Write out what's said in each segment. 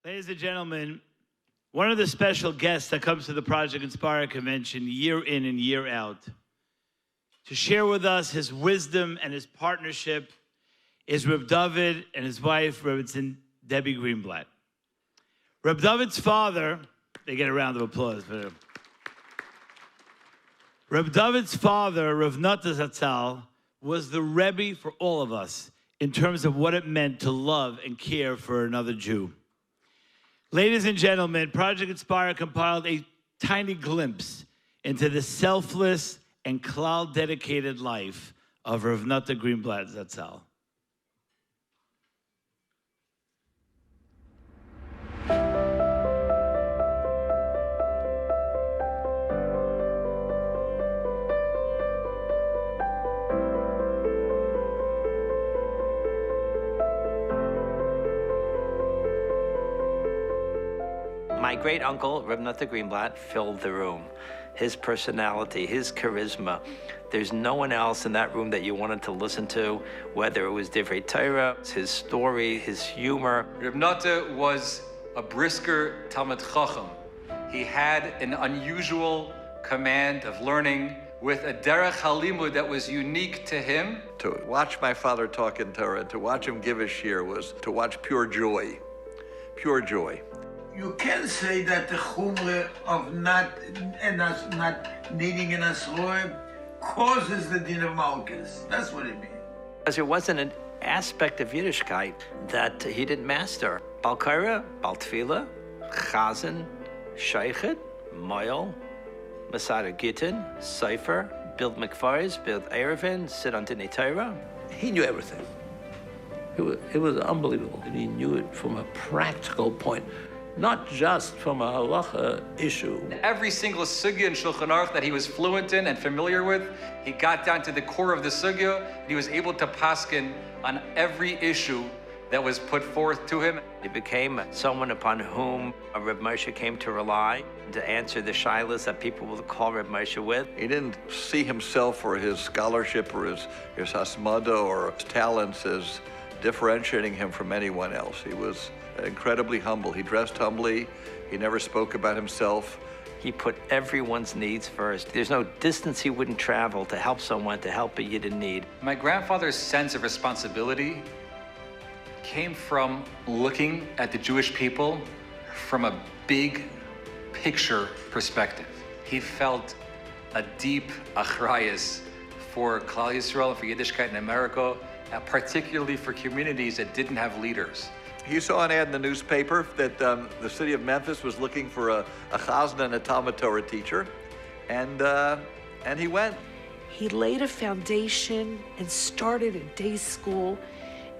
Ladies and gentlemen, one of the special guests that comes to the Project Inspire Convention year in and year out to share with us his wisdom and his partnership is Rav David and his wife, Rav Debbie Greenblatt. Rav David's father, they get a round of applause for him. Rav David's father, Rav Nota Zatzal, was the Rebbe for all of us in terms of what it meant to love and care for another Jew. Ladies and gentlemen, Project Inspire compiled a tiny glimpse into the selfless and cloud-dedicated life of Rav Nota Greenblatt Zatzal. My great-uncle, Rav Nota Greenblatt, filled the room. His personality, his charisma. There's no one else in that room that you wanted to listen to, whether it was Divrei Torah, his story, his humor. Rav Nota was a brisker Talmid Chacham. He had an unusual command of learning with a derech halimud that was unique to him. To watch my father talk in Torah and to watch him give a shir was to watch pure joy. Pure joy. You can say that the chumrah of not needing an asroim causes the din of malchus. That's what it means. Because there wasn't an aspect of Yiddishkeit that he didn't master. Bal Kaira, Bal Tefillah, Chazan, Sheichet, Moil, Masada Gittin, Sefer, build Mikvaris, build Erevin, sit on Dinei Torah. He knew everything. It was unbelievable. And he knew it from a practical point. Not just from a halacha issue. Every single sugya in Shulchan Aruch that he was fluent in and familiar with, he got down to the core of the sugya, and he was able to paskin on every issue that was put forth to him. He became someone upon whom Reb Moshe came to rely to answer the shilas that people would call Reb Moshe with. He didn't see himself or his scholarship or his hasmada or his talents as differentiating him from anyone else. He was incredibly humble. He dressed humbly. He never spoke about himself. He put everyone's needs first. There's no distance he wouldn't travel to help someone, to help a Yid in need. My grandfather's sense of responsibility came from looking at the Jewish people from a big picture perspective. He felt a deep achrayus for Klal Yisrael and for Yiddishkeit in America, particularly for communities that didn't have leaders. He saw an ad in the newspaper that the city of Memphis was looking for a chazan and a Talmud Torah teacher, and he went. He laid a foundation and started a day school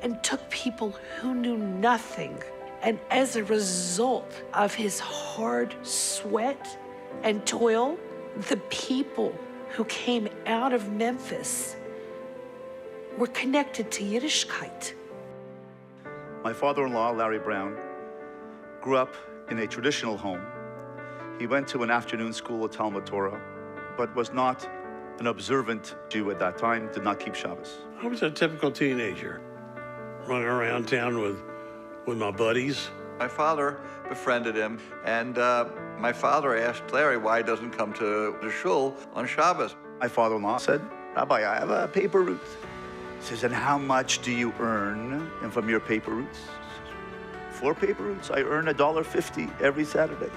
and took people who knew nothing. And as a result of his hard sweat and toil, the people who came out of Memphis were connected to Yiddishkeit. My father-in-law, Larry Brown, grew up in a traditional home. He went to an afternoon school at Talmud Torah, but was not an observant Jew at that time, did not keep Shabbos. I was a typical teenager, running around town with my buddies. My father befriended him, and my father asked Larry why he doesn't come to the shul on Shabbos. My father-in-law said, Rabbi, I have a paper route. He says, and how much do you earn from your paper routes? 4 paper routes, I earn $1.50 every Saturday.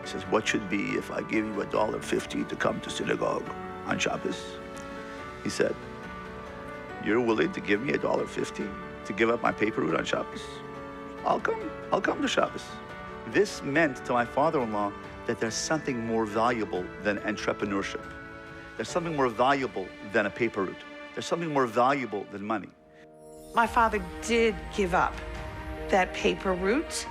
He says, what should be if I give you $1.50 to come to synagogue on Shabbos? He said, you're willing to give me $1.50 to give up my paper route on Shabbos? I'll come to Shabbos. This meant to my father-in-law that there's something more valuable than entrepreneurship. There's something more valuable than a paper route. There's something more valuable than money. My father did give up that paper route,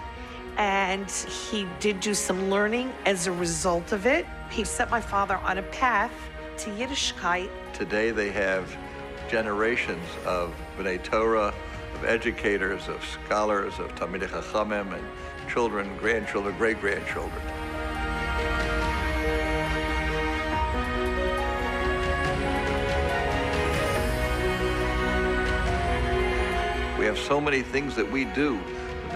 and he did do some learning as a result of it. He set my father on a path to Yiddishkeit. Today they have generations of B'nai Torah, of educators, of scholars, of Talmidei Chachamim, and children, grandchildren, great-grandchildren. We have so many things that we do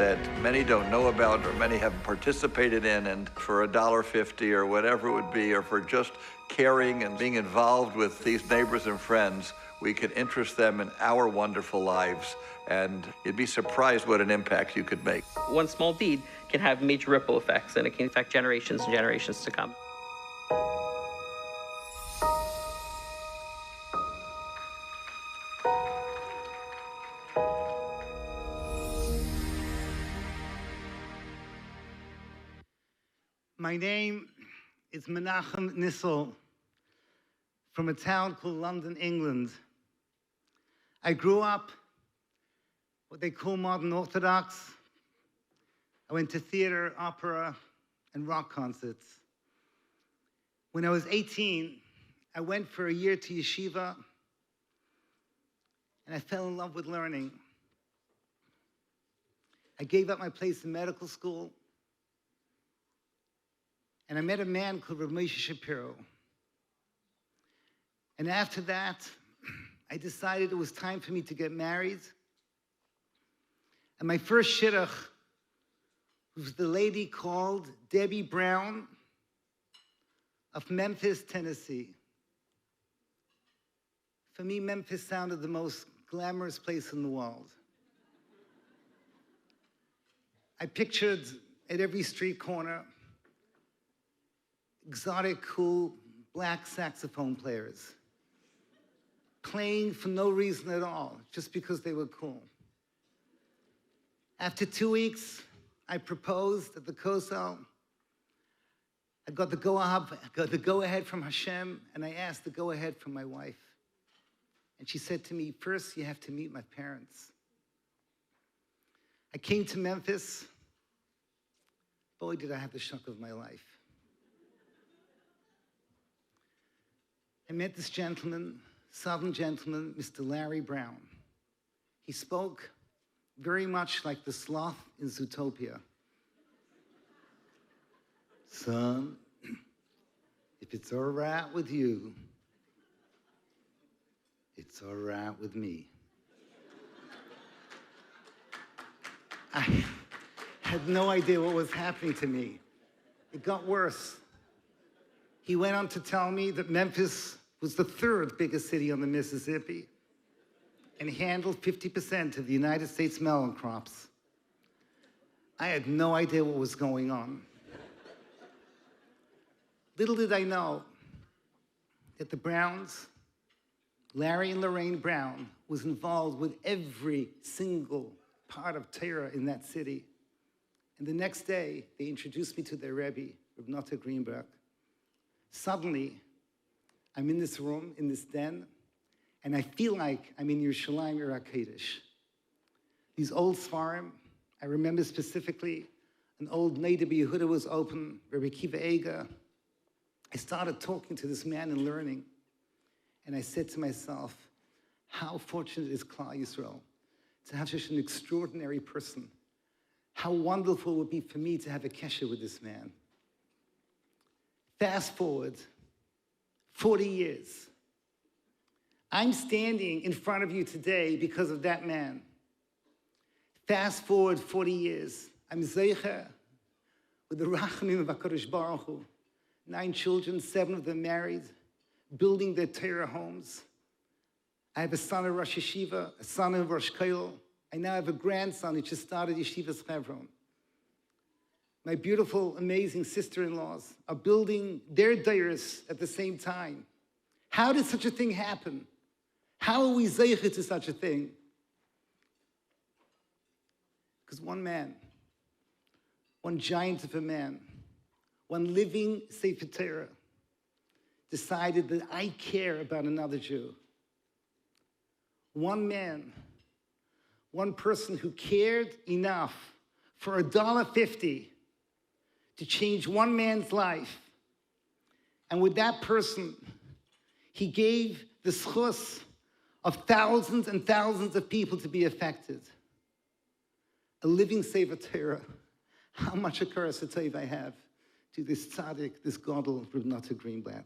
that many don't know about or many haven't participated in, and for $1.50 or whatever it would be, or for just caring and being involved with these neighbors and friends, we can interest them in our wonderful lives, and you'd be surprised what an impact you could make. One small deed can have major ripple effects, and it can affect generations and generations to come. My name is Menachem Nissel from a town called London, England. I grew up what they call modern Orthodox. I went to theater, opera, and rock concerts. When I was 18, I went for a year to yeshiva, and I fell in love with learning. I gave up my place in medical school, and I met a man called Rav Moshe Shapiro. And after that, I decided it was time for me to get married. And my first shidduch was the lady called Debbie Brown of Memphis, Tennessee. For me, Memphis sounded the most glamorous place in the world. I pictured at every street corner exotic, cool, black saxophone players playing for no reason at all, just because they were cool. After 2 weeks, I proposed at the Kosel. I got the go-ahead from Hashem, and I asked the go-ahead from my wife. And she said to me, first, you have to meet my parents. I came to Memphis. Boy, did I have the shock of my life. I met this gentleman, Southern gentleman, Mr. Larry Brown. He spoke very much like the sloth in Zootopia. Son, if it's all right with you, it's all right with me. I had no idea what was happening to me. It got worse. He went on to tell me that Memphis was the third biggest city on the Mississippi and handled 50% of the United States melon crops. I had no idea what was going on. Little did I know that the Browns, Larry and Lorraine Brown, was involved with every single part of Torah in that city. And the next day, they introduced me to their Rebbe, Rav Nota Greenblatt. Suddenly, I'm in this room, in this den, and I feel like I'm in Yerushalayim Yer HaKodesh. These old Sfarim, I remember specifically, an old Nota B'Yehuda was open, Rabbi Akiva Eiger. I started talking to this man and learning, and I said to myself, how fortunate is Klal Yisrael to have such an extraordinary person. How wonderful it would be for me to have a kesher with this man. Fast forward 40 years. I'm standing in front of you today because of that man. Fast forward 40 years. I'm Zeicher with the Rachamim of HaKadosh Baruch Hu. 9 children, 7 of them married, building their Torah homes. I have a son of Rosh Yeshiva, a son of Rosh Kollel. I now have a grandson who just started Yeshivas Chevron. My beautiful, amazing sister-in-laws are building their dayras at the same time. How did such a thing happen? How are we zeicher to such a thing? Because one man, one giant of a man, one living Sefer Torah, decided that I care about another Jew. One man, one person who cared enough for $1.50 to change one man's life. And with that person, he gave the schus of thousands and thousands of people to be affected. A living Sefer Torah. How much a curse I have to this tzaddik, this gadol, Rav Nota Greenblatt.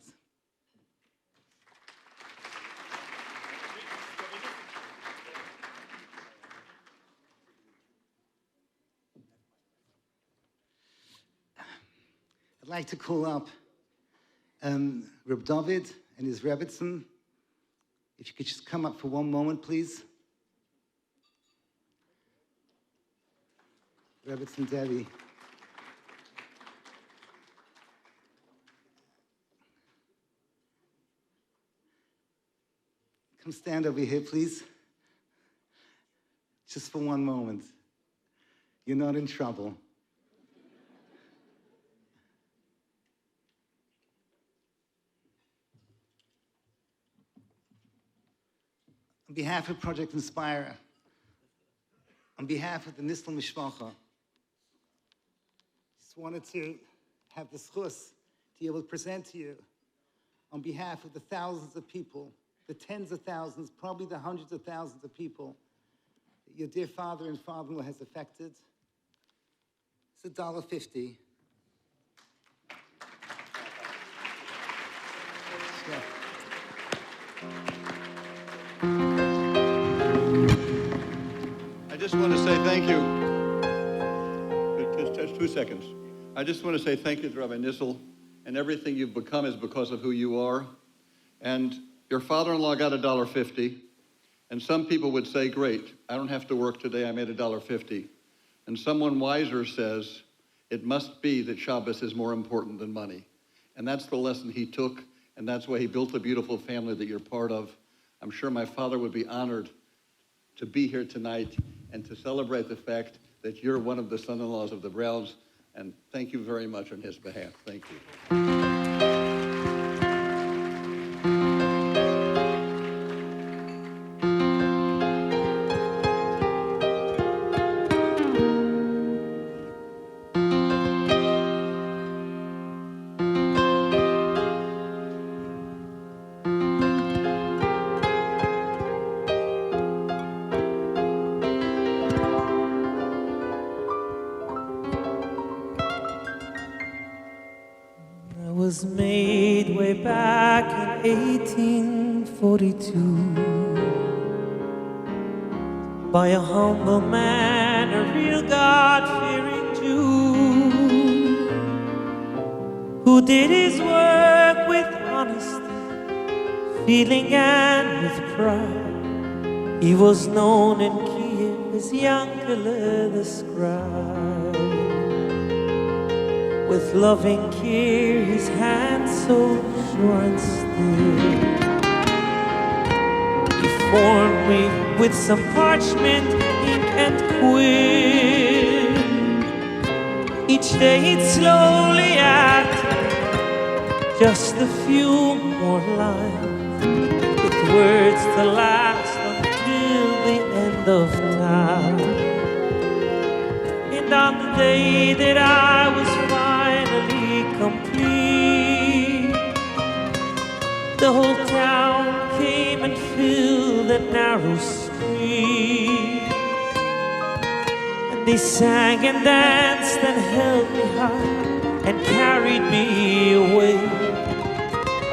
I'd like to call up Reb David and his Rebbitzin. If you could just come up for one moment, please. Rebbitzin Debbie. Come stand over here, please. Just for one moment. You're not in trouble. On behalf of Project Inspire, on behalf of the Nistel Mishpacha, just wanted to have the schus to be able to present to you on behalf of the thousands of people, the tens of thousands, probably the hundreds of thousands of people that your dear father and father-in-law has affected. It's $1.50. Yeah. I just want to say thank you. Just 2 seconds. I just want to say thank you to Rabbi Nissel, and everything you've become is because of who you are. And your father-in-law got $1.50, and some people would say, great, I don't have to work today, I made $1.50. And someone wiser says, it must be that Shabbos is more important than money. And that's the lesson he took, and that's why he built a beautiful family that you're part of. I'm sure my father would be honored to be here tonight and to celebrate the fact that you're one of the son-in-laws of the Browns. And thank you very much on his behalf. Thank you. Was made way back in 1842 by a humble man, a real God-fearing Jew, who did his work with honesty, feeling and with pride. He was known in Kiev as Yankele the Scribe. With loving care, his hand so sure and still, he formed me with some parchment, ink and quill. Each day he'd slowly add just a few more lines, with words to last until the end of time. And on the day that I was finally complete, the whole town came and filled the narrow street. And they sang and danced and held me high and carried me away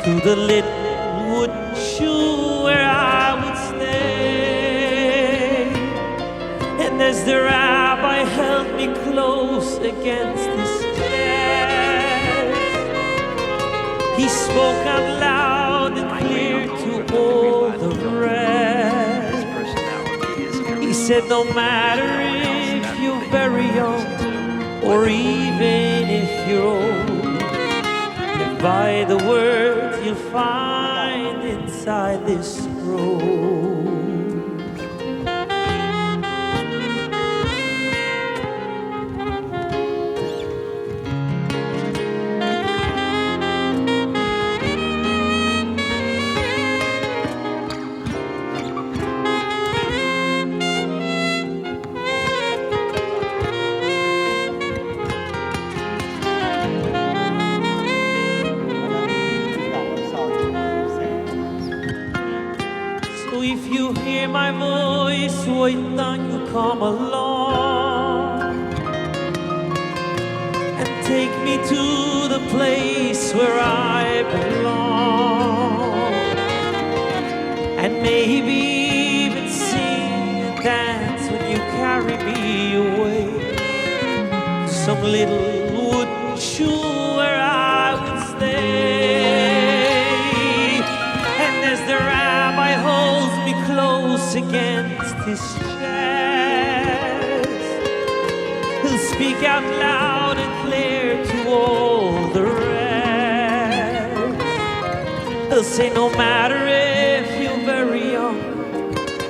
to the little wooden shoe where I would stay. And as the rabbi held me close against his chest, he spoke out loud and clear to all the rest. He said, no matter if you're very young or even if you're old, live by the words you'll find inside this scroll. If you hear my voice, wait then you come along and take me to the place where I belong, and maybe even sing and dance when you carry me away to some little wooden shul where I would stay. And as the rabbi holds me close against his chest, he'll speak out loud and clear to all the rest. He'll say, no matter if you're very young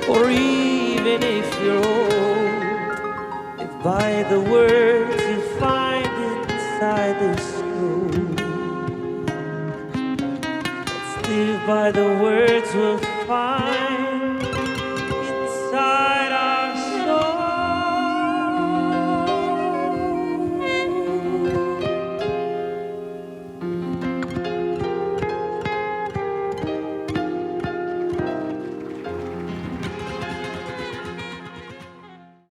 or even if you're old, if by the words you find inside the scroll, let's live by the words we'll find